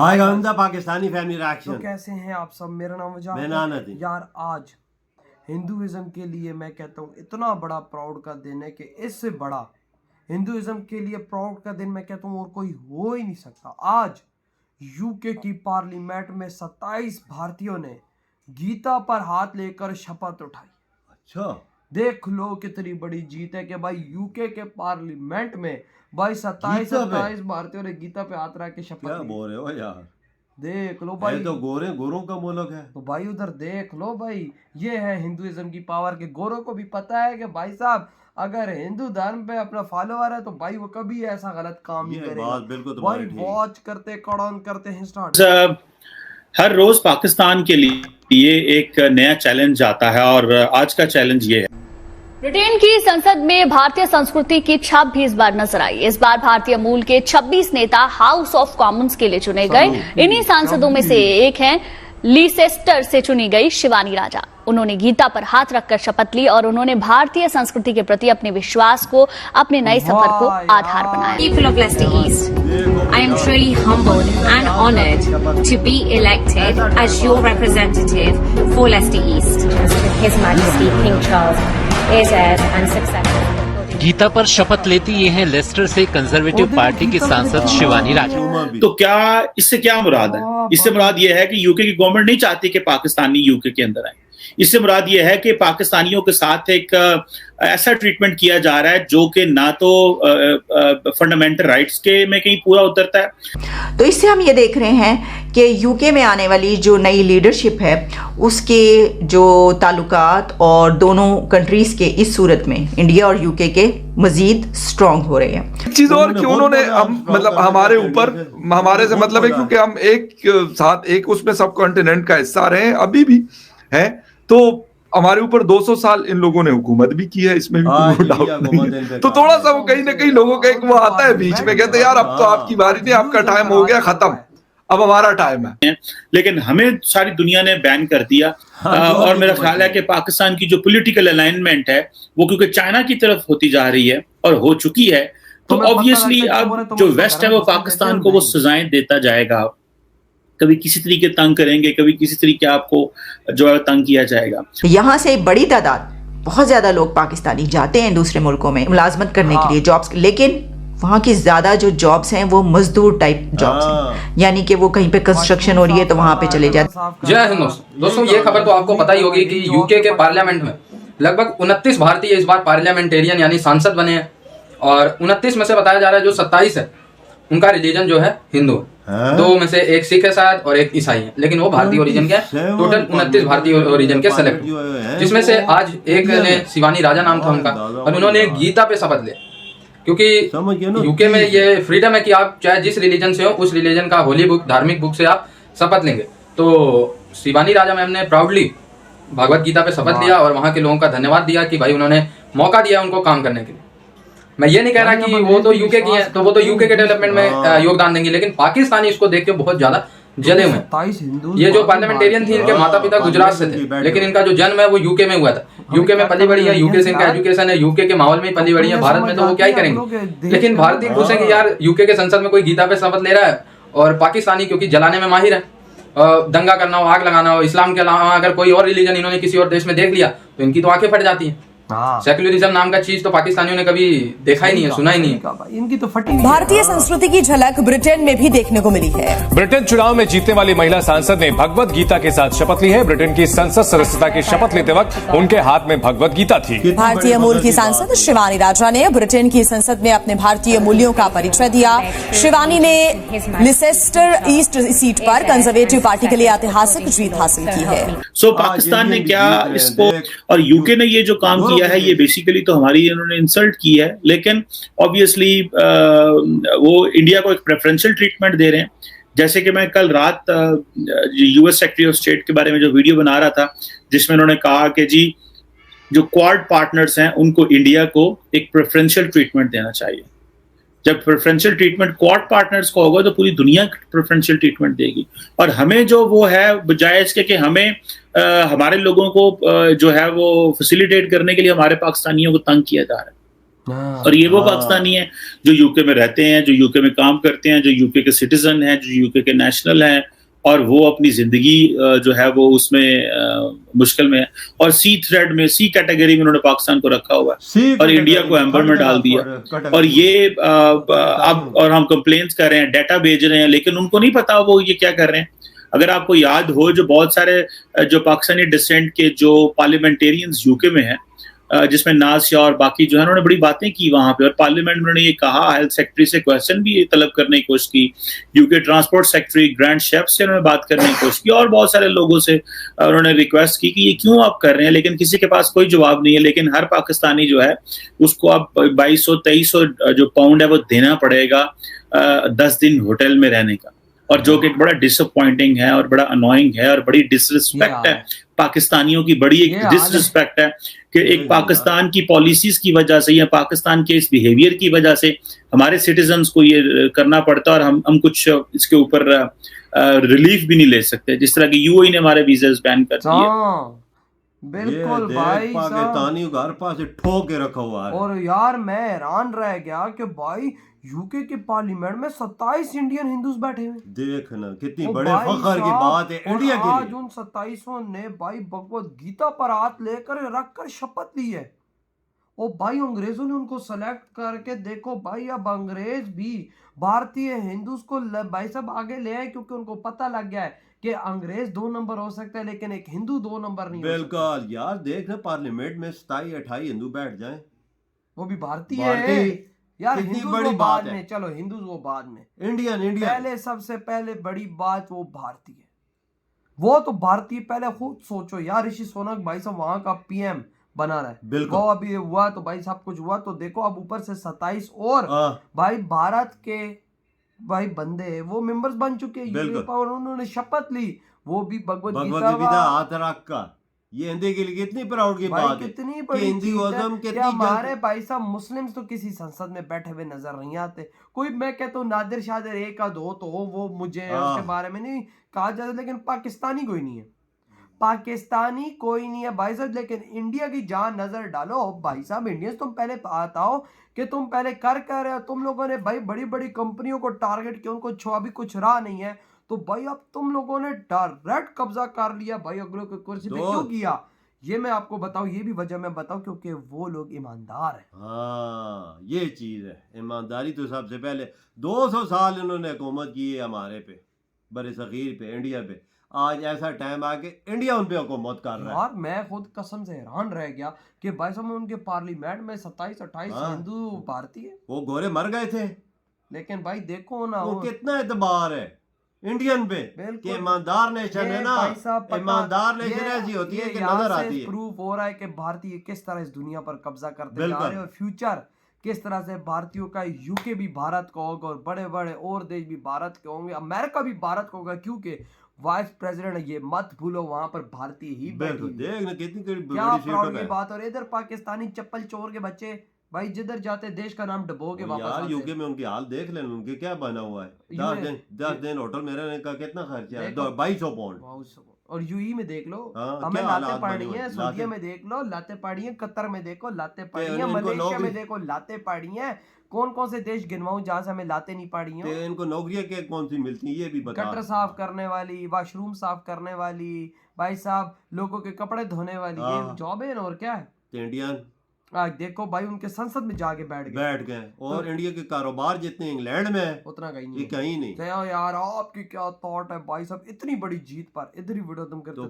आएगा उनका पाकिस्तानी फैमिली तो रिएक्शन। कैसे हैं आप सब? मेरा नाम मैं नानद हूं। यार आज हिंदुइज्म के लिए मैं कहता हूँ इतना बड़ा प्राउड का दिन है कि इससे बड़ा हिंदुइज्म के लिए प्राउड का दिन मैं कहता हूँ और कोई हो ही नहीं सकता। आज यूके की पार्लियामेंट में 27 भारतीयों ने गीता पर हाथ लेकर शपथ उठाई। अच्छा, देख लो कितनी बड़ी जीत है कि भाई यूके के पार्लियामेंट में भाई 27 भारतीयों ने गीता पे हाथ रख के शपथ क्या ली। बोल रहे हो यार? देख लो भाई, ये तो गोरों का मुल्क है। तो भाई उधर देख लो भाई, ये है हिंदुइज्म की पावर के गोरों को भी पता है कि भाई साहब अगर हिंदू धर्म पे अपना फॉलोअर है तो भाई वो कभी ऐसा गलत काम नहीं करेगा। बात बिल्कुल भाई तुम्हारी ठीक। वॉच करते कड़ौन करते हैं स्टार्ट। हर रोज पाकिस्तान के लिए एक नया चैलेंज आता है और आज का चैलेंज ये है। ब्रिटेन की संसद में भारतीय संस्कृति की छाप भी इस बार नजर आई। इस बार भारतीय मूल के 26 नेता हाउस ऑफ कॉमन्स के लिए चुने गए। इन्हीं सांसदों में से एक हैं लीसेस्टर से चुनी गई शिवानी राजा। उन्होंने गीता पर हाथ रखकर शपथ ली और उन्होंने भारतीय संस्कृति के प्रति अपने विश्वास को अपने नए सफर को आधार बनाया। People of Leicester East, I am truly humbled and honoured to be elected as your representative for Leicester East. His Majesty King Charles, heirs and successors. Gita पर शपथ लेती ये हैं लेस्टर से कंजर्वेटिव पार्टी की सांसद शिवानी राजा। तो क्या इससे क्या मुराद है? इससे मुराद ये है कि यूके की गवर्नमेंट नहीं चाहती कि पाकिस्तानी यूके के अंदर आए। इससे मुराद ये है कि पाकिस्तानियों के साथ एक ऐसा ट्रीटमेंट किया जा रहा है जो कि ना तो फंडामेंटल राइट्स के में कहीं पूरा उतरता है। तो इससे हम ये देख रहे हैं कि यूके में आने वाली जो नई लीडरशिप है उसके जो ताल्लुकात और दोनों कंट्रीज के इस सूरत में इंडिया और यूके के मजीद स्ट्रॉन्ग हो रहे हैं। चीज और कि उन्होंने मतलब हमारे ऊपर हमारे से मतलब है क्योंकि हम एक साथ एक उसमें सब कॉन्टिनेंट का हिस्सा रहे हैं अभी भी है, तो हमारे ऊपर 200 साल इन लोगों ने हुकूमत भी की है, इसमें भी कोई डाउट नहीं है। तो थोड़ा सा वो कहीं ना कहीं लोगों का एक वो आता है बीच में, कहते हैं यार अब तो आपकी बारी थी, आपका टाइम हो गया खत्म, अब हमारा टाइम है। लेकिन हमें सारी दुनिया ने बैन कर दिया और मेरा ख्याल है कि पाकिस्तान की जो पॉलिटिकल अलाइनमेंट है वो क्योंकि चाइना की तरफ होती जा रही है और हो चुकी है, तो ऑब्वियसली अब जो वेस्ट है वो पाकिस्तान को वो सजाएं देता जाएगा। कभी किसी तरीके तंग करेंगे, कभी किसी तरीके आपको जो है तंग किया जाएगा। यहाँ से बड़ी तादाद बहुत ज्यादा लोग पाकिस्तानी जाते हैं दूसरे मुल्कों में मुलाजमत करने के लिए जॉब्स, लेकिन वहाँ की ज्यादा जो जॉब्स हैं वो मजदूर टाइप जॉब्स हैं, यानी कि वो कहीं पे कंस्ट्रक्शन हो रही है तो वहाँ पे चले जाते। जय हिंद दोस्तों, ये खबर तो आपको पता ही होगी कि यूके के पार्लियामेंट में लगभग 29 भारतीय इस बार पार्लियामेंटेरियन यानी सांसद बने हैं और 29 में से बताया जा रहा है जो 27 है उनका रिलीजन जो है हिंदू है। 2 में से एक सिख है शायद और एक ईसाई है, लेकिन वो भारतीय ओरिजिन के टोटल 29 भारतीय ओरिजिन के सेलेक्ट, जिसमें से आज एक ने शिवानी राजा नाम था उनका और उन्होंने गीता पे शपथ लिया। क्योंकि यूके में ये फ्रीडम है कि आप चाहे जिस रिलीजन से हो उस रिलीजन का होली बुक धार्मिक बुक से आप शपथ लेंगे। तो शिवानी राजा मैम ने प्राउडली भगवत गीता पे शपथ लिया और वहाँ के लोगों का धन्यवाद दिया कि भाई उन्होंने मौका दिया उनको काम करने के लिए। मैं ये नहीं कह रहा कि वो तो यूके की है तो वो तो यूके के डेवलपमेंट में योगदान देंगे, लेकिन पाकिस्तानी इसको देख के बहुत ज्यादा जले हुए। ये जो पार्लियामेंटेरियन थी इनके माता पिता गुजरात से थे, लेकिन इनका जो जन्म है वो यूके में हुआ था। यूके में पली बड़ी है, यूके से इनका एजुकेशन है, यूके के माहौल में पली बड़ी है। भारत में तो वो क्या ही करेंगे, लेकिन भारतीय खुश है कि यार यूके के संसद में कोई गीता पे शपथ ले रहा है। और पाकिस्तानी क्योंकि जलाने में माहिर है, दंगा करना हो, आग लगाना हो, इस्लाम के अलावा अगर कोई और रिलीजन इन्होंने किसी और देश में देख लिया तो इनकी तो आंखें फट जाती हैं। सेक्युलरिज्म नाम का चीज तो पाकिस्तानियों ने कभी देखा ही नहीं है, सुना ही नहीं है। इनकी तो फटी। भारतीय संस्कृति की झलक ब्रिटेन में भी देखने को मिली है। ब्रिटेन चुनाव में जीतने वाली महिला सांसद ने भगवत गीता के साथ शपथ ली है। ब्रिटेन की संसद सदस्यता की शपथ लेते वक्त उनके हाथ में भगवत गीता थी। भारतीय मूल की सांसद शिवानी राजा ने ब्रिटेन की संसद में अपने भारतीय मूल्यों का परिचय दिया। शिवानी ने लिसेस्टर ईस्ट सीट पर कंजर्वेटिव पार्टी के लिए ऐतिहासिक जीत हासिल की है। सो पाकिस्तान ने क्या इसको और यूके ने ये जो काम किया है ये बेसिकली तो हमारी इन्होंने इंसल्ट की है, लेकिन ऑब्वियसली वो इंडिया को एक प्रेफरेंशियल ट्रीटमेंट दे रहे हैं। जैसे कि मैं कल रात यूएस सेक्रेटरी ऑफ स्टेट के बारे में जो वीडियो बना रहा था जिसमें उन्होंने कहा कि जी जो क्वाड पार्टनर्स हैं उनको इंडिया को एक प्रेफरेंशियल ट्रीटमेंट देना चाहिए। जब प्रेफरेंशियल ट्रीटमेंट क्वाड पार्टनर्स को होगा तो पूरी दुनिया प्रेफरेंशियल ट्रीटमेंट देगी और हमें जो वो है बजाय इसके कि हमें हमारे लोगों को जो है वो फैसिलिटेट करने के लिए हमारे पाकिस्तानियों को तंग किया जा रहा है। और ये वो पाकिस्तानी हैं जो यूके में रहते हैं, जो यूके में काम करते हैं, जो यूके के सिटीजन हैं, जो यूके के नेशनल हैं, और वो अपनी जिंदगी जो है वो उसमें मुश्किल में है। और सी थ्रेड में, सी कैटेगरी में उन्होंने पाकिस्तान को रखा हुआ है और इंडिया को एम्बर में डाल दिया। और ये अब और हम कंप्लेंट्स कर रहे हैं, डाटा भेज रहे हैं, लेकिन उनको नहीं पता वो ये क्या कर रहे हैं। अगर आपको याद हो, जो बहुत सारे जो पाकिस्तानी डिसेंट के जो पार्लियामेंटेरियंस यूके में हैं, जिसमें नाज शाह और बाकी जो है, उन्होंने बड़ी बातें की वहां पे, और पार्लियामेंट में उन्होंने ये कहा, हेल्थ सेक्रेटरी से क्वेश्चन भी तलब करने की कोशिश की, UK transport secretary grand chef से उन्होंने बात करने की कोशिश की, और बहुत सारे लोगों से उन्होंने रिक्वेस्ट की कि ये क्यों आप कर रहे हैं, लेकिन किसी के पास कोई जवाब नहीं है। लेकिन हर पाकिस्तानी जो है उसको अब 2200-2300 जो पाउंड है वो देना पड़ेगा 10 दिन होटल में रहने का, और जो कि एक बड़ा डिसअपॉइंटिंग है और बड़ा अनोइंग है और बड़ी डिसरिस्पेक्ट है पाकिस्तानियों की, बड़ी एक डिसरिस्पेक्ट है कि एक पाकिस्तान की पॉलिसीज की वजह से या पाकिस्तान के इस बिहेवियर की वजह से हमारे सिटीजन्स को ये करना पड़ता है, और हम कुछ इसके ऊपर रिलीफ भी नहीं ले सकते, जिस तरह की यूएई ने हमारे वीजास बैन कर दिए। बिल्कुल भाई, पाकिस्तानी घर पास ठोक के रखा हुआ है। और यार मैं हैरान रह गया कि भाई यूके के पार्लियामेंट में 27 इंडियन हिंदूज बैठे हुए। देखना कितनी बड़े फख्र की बात है इंडिया के लिए। आज उन 27 ने भाई भगवत गीता पर हाथ लेकर रखकर शपथ ली है। और भाई अंग्रेजों ने उनको सेलेक्ट करके, देखो भाई अब अंग्रेज भी भारतीय हिंदूज को भाई सब आगे ले आए, क्योंकि उनको पता लग गया है कि अंग्रेज 2 नंबर हो सकता है लेकिन एक हिंदू 2 नंबर नहीं हो सकता। बिल्कुल यार, देख ना पार्लियामेंट में 27-28 हिंदू बैठ जाएं, वो भी भारतीय है यार। हिंदू बड़ी बाद बात में, चलो हिंदूज वो बाद में, इंडियन पहले सबसे पहले बड़ी बात वो भारतीय, वो तो भारतीय। पहले खुद सोचो यार, ऋषि सुनक भाई साहब वहां का पीएम बना रहा है, वो अभी हुआ तो भाई सब कुछ हुआ, तो देखो अब ऊपर से 27 और भाई भारत के भाई बंदे वो मेंबर्स बन चुके हैं, और उन्होंने शपथ ली, वो भी भगवत गीता हाथ रख का। ये हिंदी के लिए कितनी प्राउड की बात है, कितनी बड़ी हिंदूइज्म चीज है। हमारे भाई साहब मुस्लिम्स तो किसी संसद में बैठे हुए नजर नहीं आते। कोई मैं कहता हूँ नादिर शादिर एक आध हो तो हो, वो मुझे उसके बारे में नहीं कहा जाता, लेकिन पाकिस्तानी कोई नहीं है, पाकिस्तानी कोई नहीं है भाई साहब। लेकिन इंडिया की जहां नजर डालो भाई साहब, इंडियंस तुम पहले बताओ कि तुम पहले कर रहे हो। तुम लोगों ने भाई बड़ी बड़ी कंपनियों को टारगेट किया, उनको अभी कुछ रहा नहीं है, तो भाई अब तुम लोगों ने डायरेक्ट कब्जा कर लिया भाई अगलों की कुर्सी पे। क्यों किया ये मैं आपको बताऊं, ये भी वजह मैं बताऊं, क्योंकि वो लोग ईमानदार है। हाँ ये चीज है, ईमानदारी तो सबसे पहले 200 साल इन्होंने हुकूमत की है हमारे पे, बड़े सगीर पे, इंडिया पे। आज ऐसा टाइम आ के इंडिया उन पे हुकूमत कर रहा है। यार मैं खुद कसम से हैरान रह गया कि भाई साहब उनके पार्लियामेंट में 27-28 हिंदू भारतीय, वो गोरे मर गए थे, लेकिन भाई देखो ना वो कितना एतबार है इंडियन पे कि ईमानदार नेशन है ना। ईमानदार नेशन ऐसी होती है कि नजर आती है। प्रूफ हो रहा है कि भारतीय किस तरह इस दुनिया पर कब्जा करते जा रहे हैं, और फ्यूचर किस तरह से भारतीयों का, यूके भी भारत का होगा और बड़े बड़े और देश भी भारत के होंगे, अमेरिका भी भारत का होगा, क्योंकि वाइस प्रेसिडेंट ये मत भूलो वहां पर भारतीय ही बैठे। देख ना कितनी क्या प्राउड की बात। और इधर पाकिस्तानी चप्पल चोर के बच्चे भाई जिधर जाते देश का नाम डबो के वापस आते। यार यूके में उनकी हाल देख लेना, उनके क्या बना हुआ है। 10 दिन होटल में रहने का कितना खर्चा है, 2200 पाउंड। और यूई में देख लो, हमें लाते पड़ी है, सऊदीया में देख लो लाते पड़ी है, कतर में देखो लाते पड़ी है, मलेशिया में देखो लाते पड़ी है। कौन कौन से देश गिनवाऊं जहां से हमें लाते नहीं पड़ी है। इनको नौकरियां के कौन सी मिलती है ये भी बता। गटर साफ करने वाली, वॉशरूम साफ करने वाली, भाई साहब लोगों के कपड़े धोने वाली, ये जॉब है ना, और क्या है। इंडियन देखो भाई उनके संसद में जाके बैठ गए और इंडिया के कारोबार जितने इंग्लैंड में है उतना कहीं नहीं, कहीं नहीं। यार आपकी क्या थॉट है भाई साहब इतनी बड़ी जीत पर। इधर ही वीडियो तुम करते तो